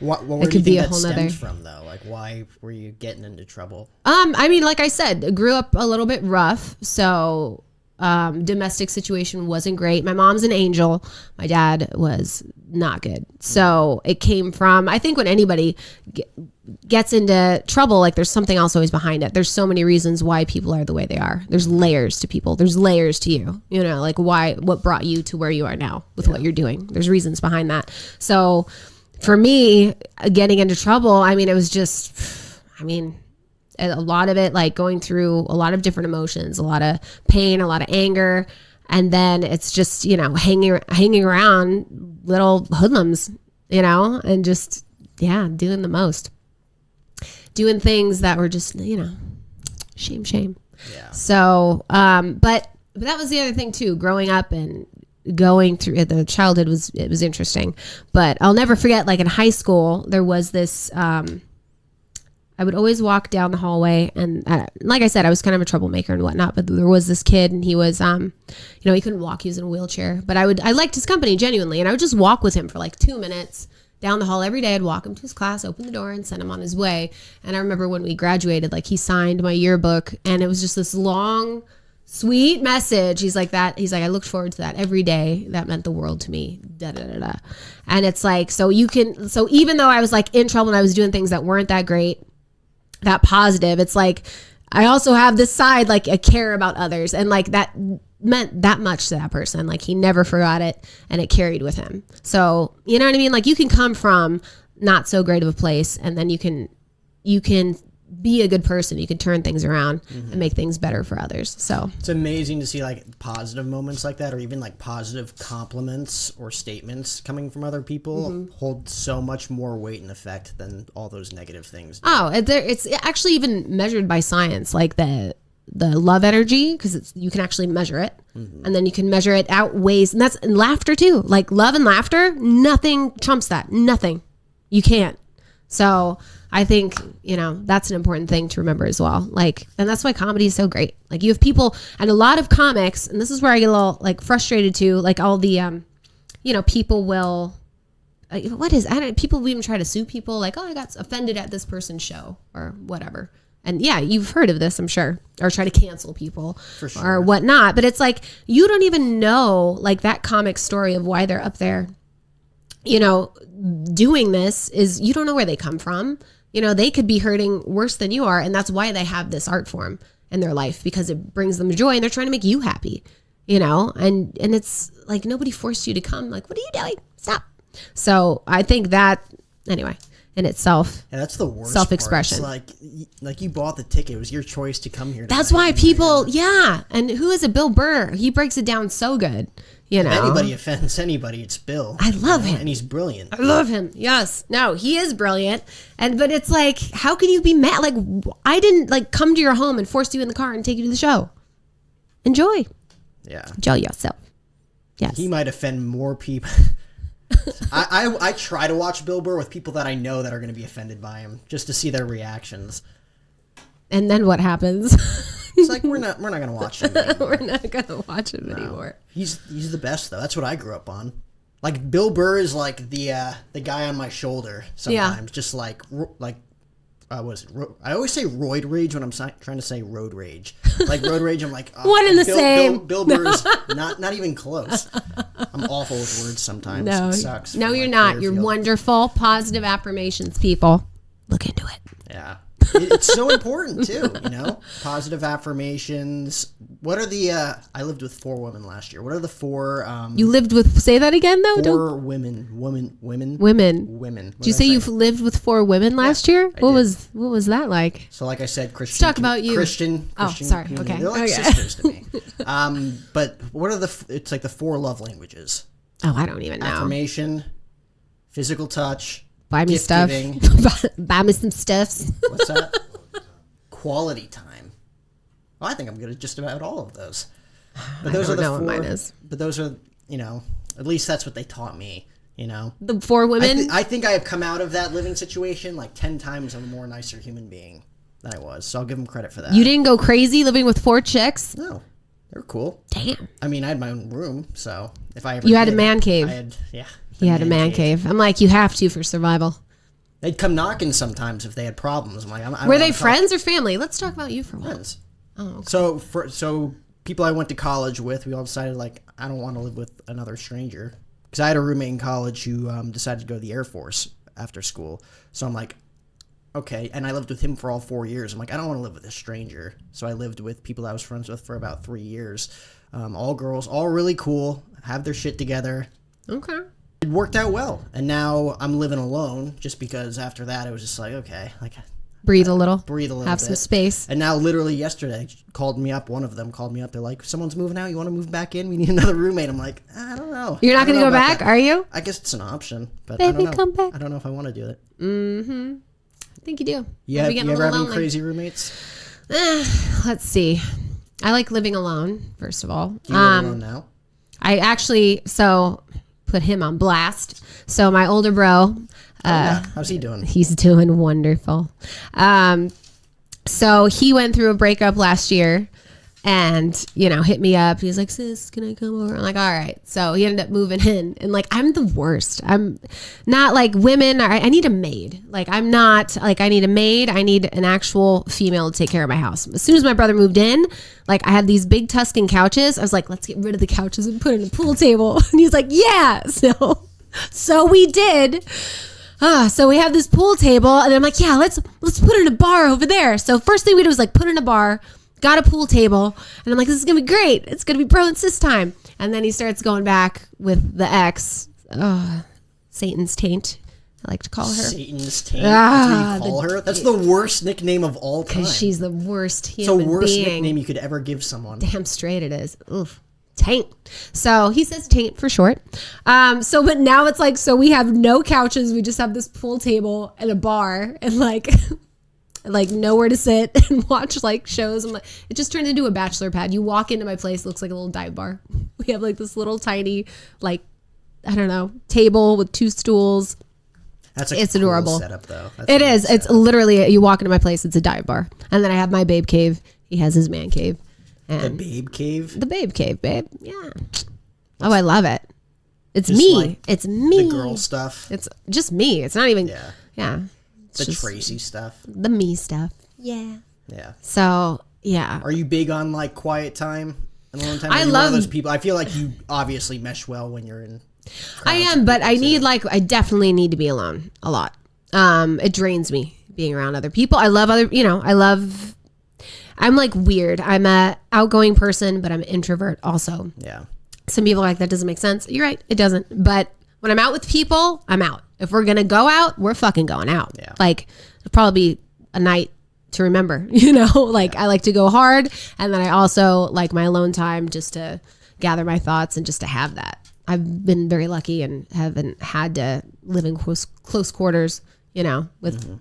Where do you could think be a that whole stemmed nother- from, though? Like, why were you getting into trouble? I mean, like I said, grew up a little bit rough. So domestic situation wasn't great. My mom's an angel. My dad was not good. So it came from, I think when anybody gets into trouble, like there's something else always behind it. There's so many reasons why people are the way they are. There's layers to people. There's layers to you, like what brought you to where you are now with what you're doing. There's reasons behind that. So for me, getting into trouble, I mean, it was just, a lot of it, like going through a lot of different emotions, a lot of pain, a lot of anger. And then it's just, hanging around little hoodlums, and just, doing the most. Doing things that were just, shame. Yeah. So, but that was the other thing too, growing up and going through the childhood was interesting. But I'll never forget, like in high school, there was this, I would always walk down the hallway and like I said, I was kind of a troublemaker and whatnot, but there was this kid and he was, he couldn't walk. He was in a wheelchair, but I liked his company genuinely. And I would just walk with him for like 2 minutes down the hall every day. I'd walk him to his class, open the door and send him on his way. And I remember when we graduated, like he signed my yearbook and it was just this long, sweet message. He's like, I looked forward to that every day. That meant the world to me. Da, da, da, da. And it's like, so even though I was like in trouble and I was doing things that weren't that great, that positive, it's like I also have this side, like I care about others, and like that meant that much to that person. Like he never forgot it and it carried with him. So you know what I mean? Like you can come from not so great of a place and then you can be a good person. You can turn things around and make things better for others. So it's amazing to see like positive moments like that, or even like positive compliments or statements coming from other people hold so much more weight and effect than all those negative things do. Oh, it's actually even measured by science, like the love energy, because you can actually measure it, and then you can measure it outweighs, and that's in laughter too. Like love and laughter, nothing trumps that. Nothing. You can't. So I think, that's an important thing to remember as well. Like, and that's why comedy is so great. Like you have people, and a lot of comics, and this is where I get a little like frustrated too. Like all the, people will, people will even try to sue people. Like, oh, I got offended at this person's show or whatever. And yeah, you've heard of this, I'm sure, or try to cancel people For sure. or whatnot. But it's like, you don't even know like that comic story of why they're up there, doing this is, you don't know where they come from. They could be hurting worse than you are. And that's why they have this art form in their life, because it brings them joy and they're trying to make you happy, and it's like, nobody forced you to come. Like, what are you doing? Stop. So I think that, anyway, in itself. Yeah, that's the worst. Self-expression. Part. It's like you bought the ticket. It was your choice to come here. That's why people, yeah. And who is it? Bill Burr. He breaks it down so good. You know, if anybody offends anybody, it's Bill. I love him, and he's brilliant. I love him. Yes, no, he is brilliant. But it's like, how can you be mad? Like, I didn't like come to your home and force you in the car and take you to the show. Enjoy. Yeah. Enjoy yourself. Yes. He might offend more people. I try to watch Bill Burr with people that I know that are going to be offended by him, just to see their reactions. And then what happens? It's like we're not going to watch him anymore. We're not going to watch him anymore. He's the best though. That's what I grew up on. Like Bill Burr is like the guy on my shoulder sometimes. Yeah. Just like what is it? I always say roid rage when I'm trying to say road rage. Like road rage, I'm like, one in the same. Bill Burr's not even close. I'm awful with words sometimes. No, it sucks. No, you're not. You're wonderful. Positive affirmations, people. Look into it. Yeah. It's so important too, you know? Positive affirmations. What are the I lived with 4 women last year. What are the 4 You lived with, say that again though? 4 women. Women. Did you say you've lived with 4 women last year? What was that like? So like I said, Christian. Let's talk about you. Christian Oh, sorry. community. Okay. They're like sisters to me. But what are it's like the 4 love languages? Oh, I don't even know. Affirmation, physical touch, buy me stuff. Buy me some stuffs. What's that? Quality time. Well, I think I'm good at just about all of those. But those I are don't the know 4. what mine is. But those are, you know, at least that's what they taught me. You know, the 4 women. I think I have come out of that living situation like 10 times a more nicer human being than I was. So I'll give them credit for that. You didn't go crazy living with 4 chicks? No, they were cool. Damn. I mean, I had my own room, so if I ever you had a man cave. You had a man cave. I'm like, you have to for survival. They'd come knocking sometimes if they had problems. I'm like, were they friends or family? Let's talk about you for a while. Friends. Oh, okay. So people I went to college with, we all decided like I don't want to live with another stranger because I had a roommate in college who decided to go to the Air Force after school. So I'm like, okay, and I lived with him for all 4 years. I'm like, I don't want to live with a stranger. So I lived with people I was friends with for about 3 years. All girls, all really cool, have their shit together. Okay. It worked out well, and now I'm living alone just because after that it was just like, okay, like breathe a little, have some space. And now literally yesterday one of them called me up, they're like, someone's moving out, you want to move back in, we need another roommate. I'm like, I don't know. You're not gonna go back, are you? I guess it's an option, but Baby, I don't know. come back. I don't know if I want to do it. I think you do. You ever have any crazy roommates? Let's see. I like living alone, first of all. Do you live alone now? I actually put him on blast. So my older bro, how's he doing? He's doing wonderful. So he went through a breakup last year and, you know, hit me up. He's like, sis, can I come over? I'm like, all right. So he ended up moving in and like, I'm the worst. I'm not like women. I need a maid. Like, I'm not like, I need a maid. I need an actual female to take care of my house. As soon as my brother moved in, like I had these big Tuscan couches. I was like, let's get rid of the couches and put in a pool table. And he's like, yeah. So we did. So we have this pool table and I'm like, yeah, let's put in a bar over there. So first thing we did was like put in a bar, got a pool table, and I'm like, this is gonna be great. It's gonna be bro and sis time. And then he starts going back with the ex, Satan's taint. I like to call her Satan's taint. That's what you call her. That's the worst nickname of all time. Because she's the worst It's human the worst being. nickname you could ever give someone. Damn straight it is. Oof. Taint. So he says taint for short. But now it's like, so we have no couches. We just have this pool table and a bar and like nowhere to sit and watch like shows. I'm like, it just turned into a bachelor pad. You walk into my place, it looks like a little dive bar. We have like this little tiny, like, I don't know, table with 2 stools. It's cool adorable setup though. It is. It's literally, you walk into my place, it's a dive bar. And then I have my babe cave. He has his man cave. And the babe cave? The babe cave, babe. Yeah. Oh, I love it. It's just me. like it's me. The girl stuff. It's just me. It's not even. Yeah. The Tracy stuff. The me stuff. Yeah. Yeah. So, yeah. Are you big on like quiet time and alone time? I love love one of those people. I feel like you obviously mesh well when you're in. I am, but I need I definitely need to be alone a lot. It drains me being around other people. I love I'm like weird. I'm a outgoing person, but I'm an introvert also. Yeah. Some people are like, that doesn't make sense. You're right. It doesn't. But When I'm out with people, I'm out. If we're gonna go out, we're fucking going out. Yeah. Like it'll probably be a night to remember, you know. Like I like to go hard, and then I also like my alone time just to gather my thoughts and just to have that. I've been very lucky and haven't had to live in close quarters, you know, with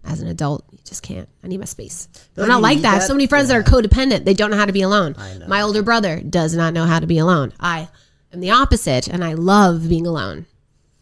as an adult, you just can't. I need my space. I'm not like that. I have so many friends that are codependent. They don't know how to be alone. My older brother does not know how to be alone. I am the opposite, and I love being alone.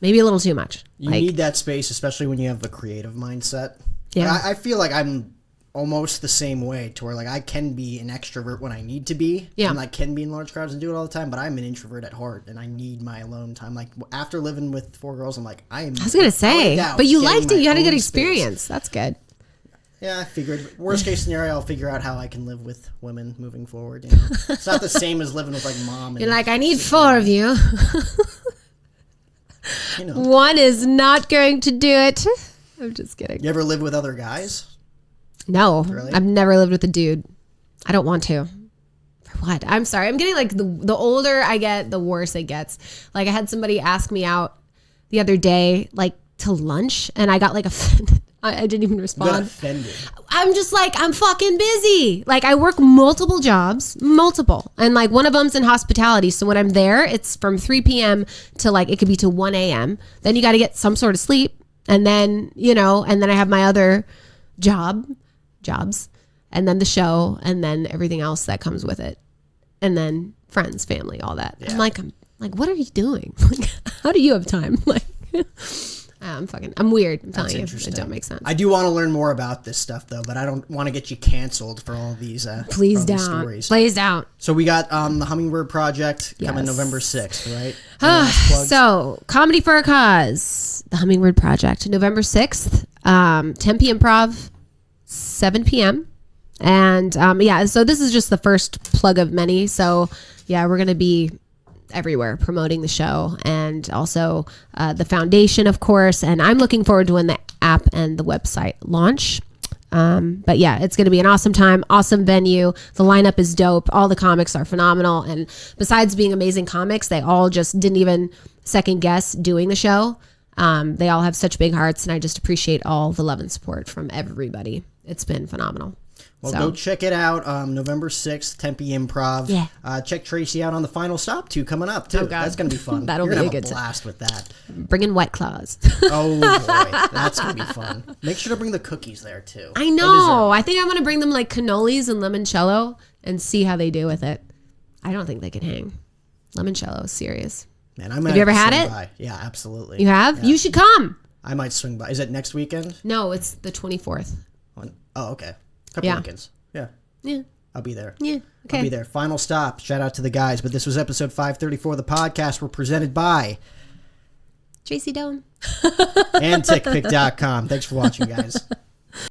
Maybe a little too much. You need that space, especially when you have a creative mindset. Yeah. Like, I feel like I'm almost the same way to where like I can be an extrovert when I need to be. Yeah. And I can be in large crowds and do it all the time, but I'm an introvert at heart and I need my alone time. Like after living with 4 girls, I'm like, I was going to say, but you liked it. You had a good experience. Space. That's good. Yeah, I figured. Worst case scenario, I'll figure out how I can live with women moving forward. You know? It's not the same as living with like mom. And you're like, I need 4 of you. You know. One is not going to do it. I'm just kidding. You ever live with other guys? No, Really? I've never lived with a dude. I don't want to. For what? I'm sorry. I'm getting like the older I get, the worse it gets. Like I had somebody ask me out the other day, like to lunch, and I got like offended. I didn't even respond. You got offended. I'm just like, I'm fucking busy. Like I work multiple jobs, and like one of them's in hospitality. So when I'm there, it's from 3 p.m. to like it could be to 1 a.m. Then you got to get some sort of sleep, and then and then I have my other jobs, and then the show, and then everything else that comes with it, and then friends, family, all that. Yeah. I'm like, what are you doing? Like, how do you have time? Like, I'm weird. I'm telling you, it don't make sense. I do want to learn more about this stuff though, but I don't want to get you canceled for all these. Please these don't. Stories. Please don't. So we got the HummingBird Project coming Yes. November 6th, right? So, Comedy for a Cause, the HummingBird Project, November 6th, Tempe Improv, 7 p.m. And so this is just the first plug of many. So yeah, we're going to be everywhere promoting the show, and also the foundation, of course. And I'm looking forward to when the app and the website launch. But yeah, it's going to be an awesome time, awesome venue. The lineup is dope. All the comics are phenomenal. And besides being amazing comics, they all just didn't even second guess doing the show. They all have such big hearts, and I just appreciate all the love and support from everybody. It's been phenomenal. Well, go check it out. November 6th, Tempe Improv. Yeah. Check Tracy out on the Final Stop too, coming up too. Oh, God. That's going to be fun. That'll You're be gonna a good have a blast with that. Bringing White Claws. Oh boy, that's going to be fun. Make sure to bring the cookies there too. I know. I think I'm going to bring them like cannolis and limoncello and see how they do with it. I don't think they can hang. Limoncello is serious. Man, I might have you ever had swing it? by. Yeah, absolutely. You have? Yeah. You should come. I might swing by. Is it next weekend? No, it's the 24th. Oh, okay. Couple weekends. Yeah. Yeah. I'll be there. Yeah. Okay. I'll be there. Final Stop. Shout out to the guys. But this was episode 534 of the podcast. We're presented by Tracy Dome. and TickPick.com. Thanks for watching, guys.